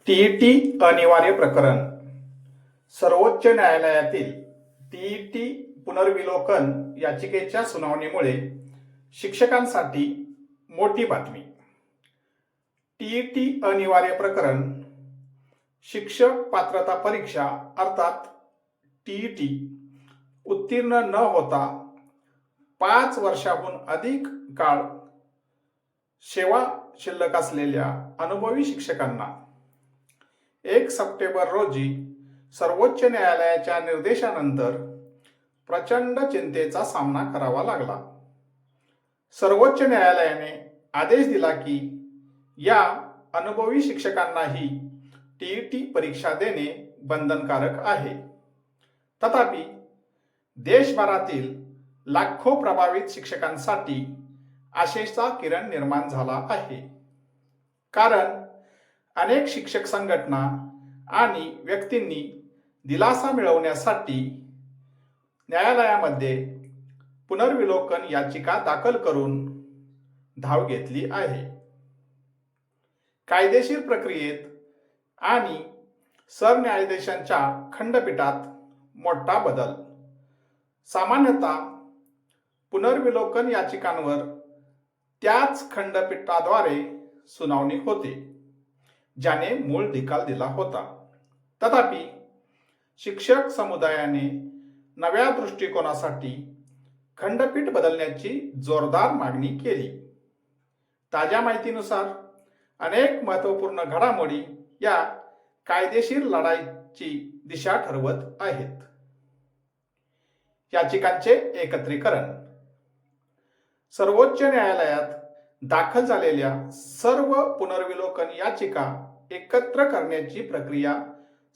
TET अनिवार्य प्रकरण. सर्वोच्च न्यायालयातील टीईटी पुनर्विलोकन याचिकेच्या सुनावणीमुळे शिक्षकांसाठी मोठी बातमी. टीईटी अनिवार्य प्रकरण शिक्षक पात्रता परीक्षा अर्थात टीईटी उत्तीर्ण न होता 5 वर्षाहून अधिक काळ सेवा शिल्लक असलेल्या अनुभवी शिक्षकांना 1 सप्टेंबर रोजी सर्वोच्च न्यायालयाच्या निर्देशानंतर प्रचंड चिंतेचा सामना करावा लागला. सर्वोच्च न्यायालयाने आदेश दिला की या अनुभवी शिक्षकांनाही टीईटी परीक्षा देणे बंधनकारक आहे. तथापि देशभरातील लाखो प्रभावित शिक्षकांसाठी आशेचा किरण निर्माण झाला आहे. कारण अनेक शिक्षक संघटना आणि व्यक्तींनी दिलासा मिळवण्यासाठी न्यायालयामध्ये पुनर्विलोकन याचिका दाखल करून धाव घेतली आहे. कायदेशीर प्रक्रियेत आणि सरन्यायाधीशांच्या खंडपीठात मोठा बदल. सामान्यतः पुनर्विलोकन याचिकांवर त्याच खंडपीठाद्वारे सुनावणी होते ज्याने मूळ निकाल दिला होता. तथापि शिक्षक समुदायाने नव्या दृष्टिकोनासाठी खंडपीठ बदलण्याची जोरदार मागणी केली. ताज्या माहितीनुसार अनेक महत्त्वपूर्ण घडामोडी या कायदेशीर लढाईची दिशा ठरवत आहेत. याचिकांचे एकत्रीकरण. सर्वोच्च न्यायालयात दाखल झालेल्या सर्व पुनर्विलोकन याचिका एकत्र करण्याची प्रक्रिया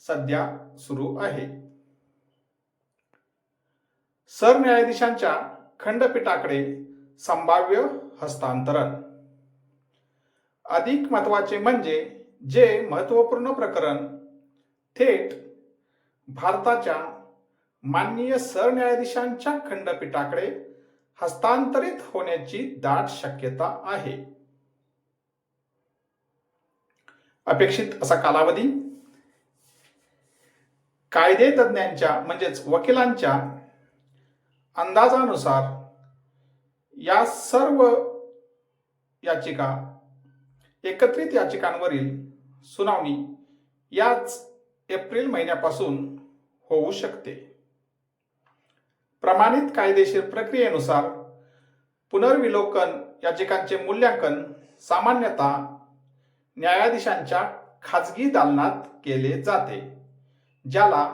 सध्या सुरू आहे. सरन्यायाधीशांच्या खंडपीठाकडे संभाव्य हस्तांतरण. अधिक महत्त्वाचे म्हणजे जे महत्त्वपूर्ण प्रकरण थेट भारताच्या माननीय सरन्यायाधीशांच्या खंडपीठाकडे हस्तांतरित होण्याची दाट शक्यता आहे. अपेक्षित असा कालावधी. कायदे तज्ञांच्या म्हणजेच वकिलांच्या अंदाजानुसार या सर्व याचिका एकत्रित याचिकांवरील सुनावणी याच एप्रिल महिन्यापासून होऊ शकते. प्रमाणित कायदेशीर प्रक्रियेनुसार पुनर्विलोकन याचिकांचे मूल्यांकन सामान्यतः न्यायाधीशांच्या खाजगी दालनात केले जाते, ज्याला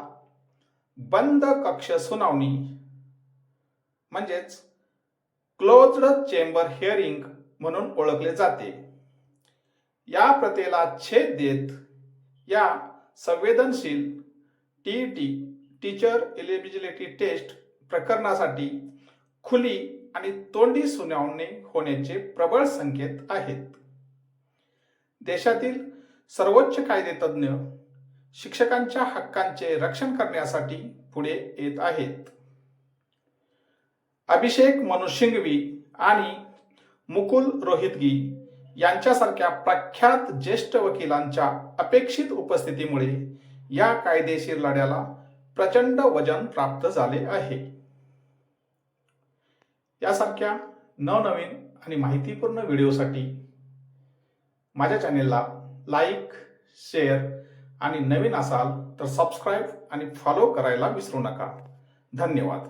बंद कक्ष सुनावणी म्हणजेच क्लोज्ड चेंबर हिअरिंग म्हणून ओळखले जाते. या प्रथेला छेद देत या संवेदनशील टीईटी टीचर एलिजिबिलिटी टेस्ट प्रकरणासाठी खुली आणि तोंडी सुनावणी होण्याचे प्रबळ संकेत आहेत. देशातील सर्वोच्च कायदेतज्ञ शिक्षकांच्या हक्कांचे रक्षण करण्यासाठी पुढे येत आहेत. अभिषेक मनु सिंघवी आणि मुकुल रोहतगी यांच्यासारख्या प्रख्यात ज्येष्ठ वकिलांच्या अपेक्षित उपस्थितीमुळे या कायदेशीर लढ्याला प्रचंड वजन प्राप्त झाले आहे. यासारख्या नवनवीन आणि माहितीपूर्ण व्हिडिओसाठी माझ्या चॅनेलला लाईक, शेअर आणि नवीन असाल तर सबस्क्राईब आणि फॉलो करायला विसरू नका. धन्यवाद.